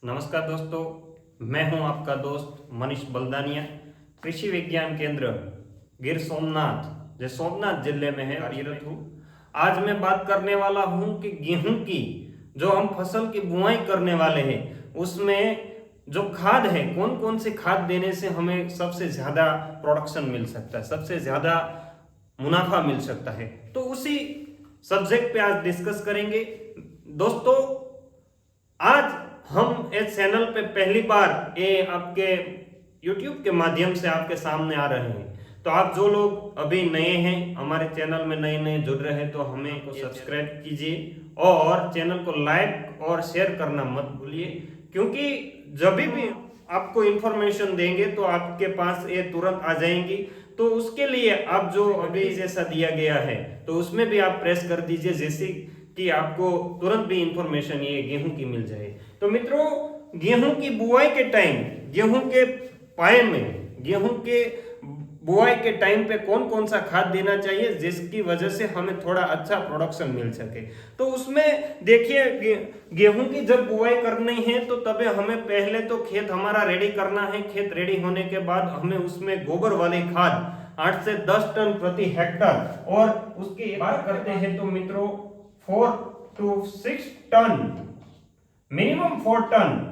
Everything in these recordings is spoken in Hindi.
नमस्कार दोस्तों, मैं हूं आपका दोस्त मनीष बलदानिया। कृषि विज्ञान केंद्र गिर सोमनाथ, जो सोमनाथ जिले में है, कार्यरत हूं। आज मैं बात करने वाला हूं कि गेहूं की जो हम फसल की बुआई करने वाले हैं उसमें जो खाद है, कौन कौन सी खाद देने से हमें सबसे ज्यादा प्रोडक्शन मिल सकता है, सबसे ज्यादा मुनाफा मिल सकता है। तो उसी सब्जेक्ट पे आज डिस्कस करेंगे दोस्तों। आज हम इस चैनल पे पहली बार ये आपके YouTube के माध्यम से आपके सामने आ रहे हैं। तो आप जो लोग अभी नए हैं, हमारे चैनल में नए नए जुड़ रहे हैं, तो हमें को सब्सक्राइब कीजिए और चैनल को लाइक और शेयर करना मत भूलिए, क्योंकि जब भी आपको इंफॉर्मेशन देंगे तो आपके पास ये तुरंत आ जाएंगी। तो उसके लिए आप जो अभी जैसा दिया गया है तो उसमें भी आप प्रेस कर दीजिए, जैसे कि आपको तुरंत भी इंफॉर्मेशन ये गेहूं की मिल जाए। तो मित्रों, गेहूं की बुआई के टाइम, गेहूं के पाए में, गेहूं के बुआई के टाइम पे कौन कौन सा खाद देना चाहिए जिसकी वजह से हमें थोड़ा अच्छा प्रोडक्शन मिल सके। तो उसमें देखिए, गेहूं की जब बुआई करनी है तो तभी हमें पहले तो खेत हमारा रेडी करना है। खेत रेडी होने के बाद हमें उसमें गोबर वाली खाद 8 से 10 टन प्रति हेक्टर, और उसकी बात करते हैं तो मित्रों 4 to 6 टन, मिनिमम 4 टन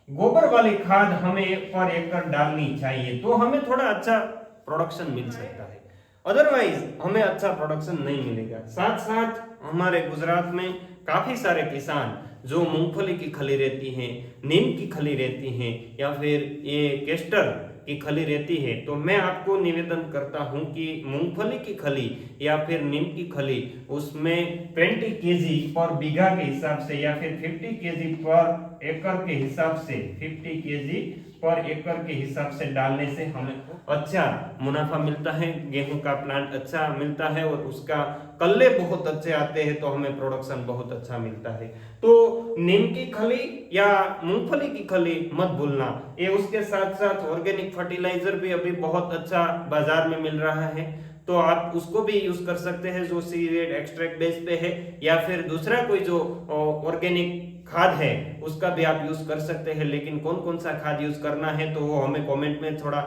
गोबर वाली खाद हमें पर एकड़ डालनी चाहिए, तो हमें थोड़ा अच्छा प्रोडक्शन मिल सकता है। अदरवाइज हमें अच्छा प्रोडक्शन नहीं मिलेगा। साथ साथ हमारे गुजरात में काफी सारे किसान जो मूंगफली की खली रहती हैं, नीम की खली रहती हैं, या फिर ये केस्टर की खली रहती है, तो मैं आपको निवेदन करता हूं कि मूंगफली की खली या फिर नीम की खली उसमें 20 केजी पर बीघा के हिसाब से या फिर 50 केजी पर एकड़ के हिसाब से, 50 केजी पर एकड़ के हिसाब से डालने से हमें अच्छा मुनाफा मिलता है, गेहूं का प्लांट अच्छा मिलता है और उसका कल्ले बहुत अच्छे आते हैं, तो हमें प्रोडक्शन बहुत अच्छा मिलता है। तो नीम की खली या मूंगफली की खली मत भूलना। ये उसके साथ साथ ऑर्गेनिक फर्टिलाइजर भी अभी बहुत अच्छा बाजार में मिल रहा है, तो आप उसको भी यूज कर सकते हैं जो सीवेट एक्सट्रैक्ट बेस पे है, या फिर दूसरा कोई जो ऑर्गेनिक खाद है उसका भी आप यूज कर सकते हैं। लेकिन कौन कौन सा खाद यूज करना है तो वो हमें कमेंट में थोड़ा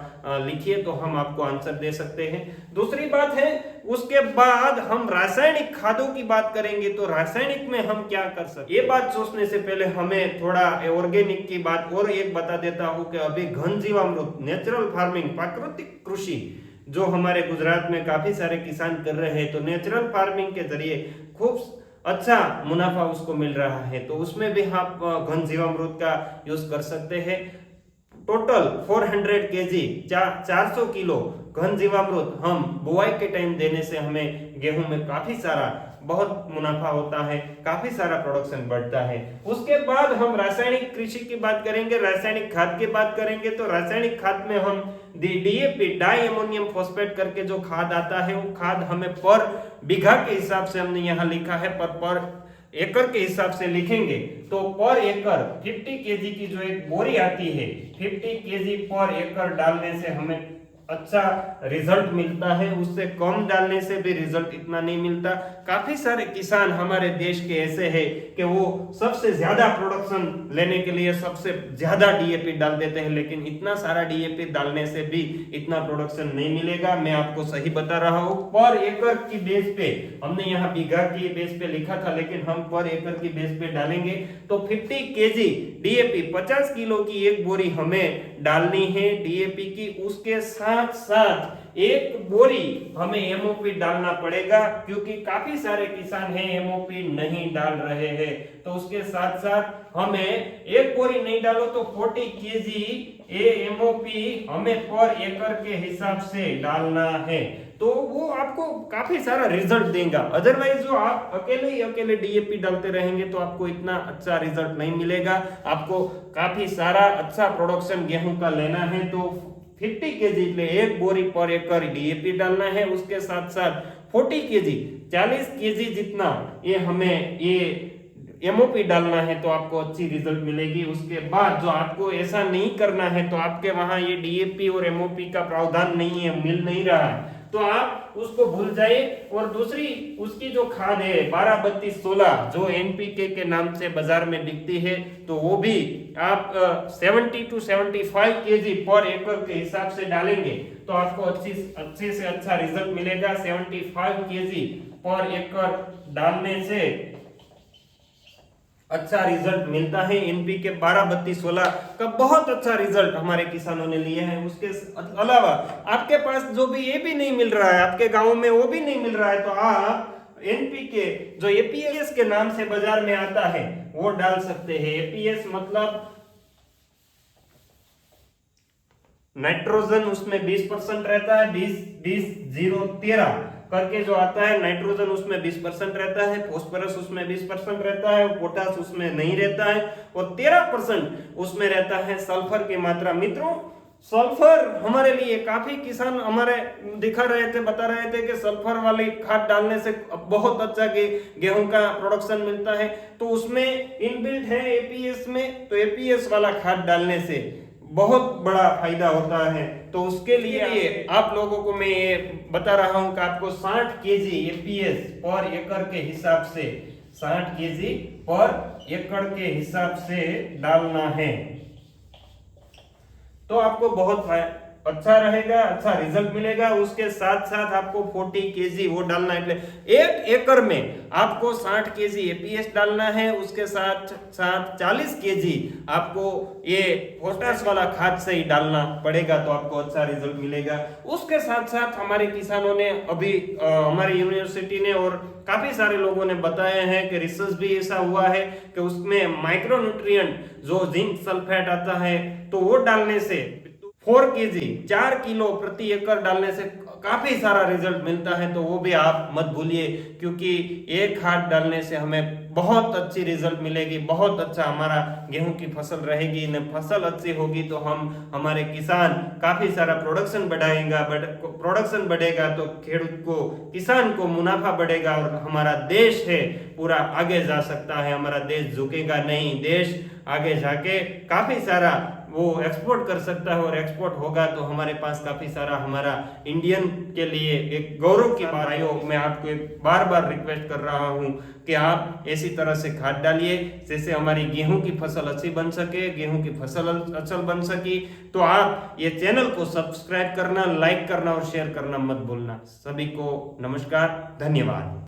लिखिए, तो हम आपको आंसर दे सकते हैं। दूसरी बात है, उसके बाद हम रासायनिक खादों की बात करेंगे, तो रासायनिक में हम क्या कर सकते, ये बात सोचने से पहले हमें थोड़ा ऑर्गेनिक की बात और एक बता देता हूं कि अभी घन जीवामृत, नेचुरल फार्मिंग, प्राकृतिक कृषि जो हमारे गुजरात में काफी सारे किसान कर रहे हैं, तो नेचुरल फार्मिंग के जरिए खूब अच्छा मुनाफा उसको मिल रहा है, तो उसमें भी आप घन जीवामृत का यूज कर सकते हैं। टोटल 400 केजी 400 किलो घन जीवामृत हम बुआई के टाइम देने से हमें गेहूं में काफी सारा बहुत मुनाफा होता है, काफी सारा प्रोडक्शन बढ़ता है। उसके बाद हम रासायनिक कृषि की बात करेंगे, रासायनिक खाद की बात करेंगे। तो रासायनिक खाद में हम डीएपी, डाई अमोनियम फॉस्फेट करके जो खाद आता है, वो खाद हमें पर बीघा के हिसाब से हमने यहाँ लिखा है, पर एकड़ के हिसाब से लिखेंगे तो पर एकड़ 50 केजी की जो एक बोरी आती है, 50 केजी पर एकड़ डालने से हमें अच्छा रिजल्ट मिलता है। उससे कम डालने से भी रिजल्ट इतना नहीं मिलता। काफी सारे किसान हमारे देश के ऐसे हैं कि वो सबसे ज्यादा प्रोडक्शन लेने के लिए सबसे ज्यादा डीएपी डाल देते हैं, लेकिन इतना सारा डीएपी डालने से भी इतना प्रोडक्शन नहीं मिलेगा। मैं आपको सही बता रहा हूं, पर एकड़ की बेस पे, हमने यहाँ बीघा की बेस पे लिखा था लेकिन हम पर एकड़ की बेस पे डालेंगे तो 50 केजी डीएपी, 50 किलो की एक बोरी हमें डालनी है डीएपी की। उसके साथ साथ एक बोरी हमें एमओपी डालना पड़ेगा, क्योंकि काफी सारे किसान हैं एमओपी नहीं डाल रहे हैं। तो उसके साथ साथ हमें एक बोरी नहीं डालो तो 40 केजी एमओपी हमें पर एकड़ के हिसाब से डालना है, तो वो आपको काफी सारा रिजल्ट देगा। अदरवाइज जो आप अकेले डीएपी डालते रहेंगे तो आपको इतना अच्छा रिजल्ट नहीं मिलेगा। आपको काफी सारा अच्छा प्रोडक्शन गेहूं का लेना है तो 50 केजी के लिए एक बोरी पर एकड़ डीएपी डालना है। उसके साथ साथ 40 केजी, 40 केजी जितना ये हमें ये एमओपी डालना है, तो आपको अच्छी रिजल्ट मिलेगी। उसके बाद जो आपको ऐसा नहीं करना है, तो आपके वहां ये डीएपी और एमओपी का प्रावधान नहीं है, मिल नहीं रहा है, तो आप उसको भूल जाइए। और दूसरी उसकी जो खाद है 12-32-16 जो एनपीके के नाम से बाजार में बिकती है, तो वो भी आप 70 to 75 केजी पर एकड़ के हिसाब से डालेंगे तो आपको अच्छे से अच्छा रिजल्ट मिलेगा। 75 केजी पर एकड़ डालने से अच्छा रिजल्ट मिलता है। एनपीके 12-32-16 का बहुत अच्छा रिजल्ट हमारे किसानों ने लिए हैं। उसके अलावा आपके पास जो भी ये भी नहीं मिल रहा है, आपके गांव में वो भी नहीं मिल रहा है, तो आप एनपीके जो एपीएस के नाम से बाजार में आता है वो डाल सकते हैं। एपीएस मतलब नाइट्रोजन उसमें 20% रहता है, 20-20-0-13 करके जो आता है। नाइट्रोजन उसमें 20% रहता है, फास्फोरस उसमें 20% रहता है, पोटास उसमें नहीं रहता है, और 13% उसमें रहता है सल्फर की मात्रा। मित्रों, सल्फर हमारे लिए काफी किसान हमारे दिखा रहे थे, बता रहे थे कि सल्फर वाली खाद डालने से बहुत अच्छा गेहूं का प्रोडक्शन मिलता है, तो उसमें इनबिल्ट है एपीएस में, तो एपीएस वाला खाद डालने से बहुत बड़ा फायदा होता है। तो उसके लिए आप लोगों को मैं ये बता रहा हूं कि आपको 60 केजी एपीएस पर एकड़ के हिसाब से 60 केजी पर एकड़ के हिसाब से डालना है, तो आपको बहुत अच्छा रहेगा, अच्छा रिजल्ट मिलेगा। उसके साथ साथ आपको 40 केजी वो डालना है, एक एकड़ में आपको 60 केजी एपीएस डालना है। उसके साथ साथ 40 केजी आपको ये पोटास वाला खाद से ही डालना पड़ेगा, तो आपको अच्छा रिजल्ट मिलेगा। उसके साथ साथ हमारे किसानों ने अभी हमारी यूनिवर्सिटी ने और काफी सारे लोगों ने बताया है कि रिसर्च भी ऐसा हुआ है कि उसमें माइक्रोन्यूट्रिएंट जो जिंक सल्फेट आता है, तो वो डालने से 4 केजी 4 किलो प्रति एकड़ डालने से काफी सारा रिजल्ट मिलता है। तो वो भी आप मत भूलिए, क्योंकि एक खाद डालने से हमें बहुत अच्छी रिजल्ट मिलेगी, बहुत अच्छा हमारा गेहूं की फसल रहेगी। न फसल अच्छी होगी तो हमारे किसान काफी सारा प्रोडक्शन प्रोडक्शन बढ़ेगा तो खेडूत को, किसान को मुनाफा बढ़ेगा, और हमारा देश है पूरा आगे जा सकता है। हमारा देश झुकेगा नहीं, देश आगे जाके काफी सारा वो एक्सपोर्ट कर सकता है, और एक्सपोर्ट होगा तो हमारे पास काफी सारा हमारा इंडियन के लिए एक गौरव की बात है। मैं आपको एक बार बार रिक्वेस्ट कर रहा हूं कि आप ऐसी तरह से खाद डालिए जिससे हमारी गेहूं की फसल अच्छी बन सके, गेहूं की फसल अच्छी बन सकी। तो आप ये चैनल को सब्सक्राइब करना, लाइक करना और शेयर करना मत भूलना। सभी को नमस्कार, धन्यवाद।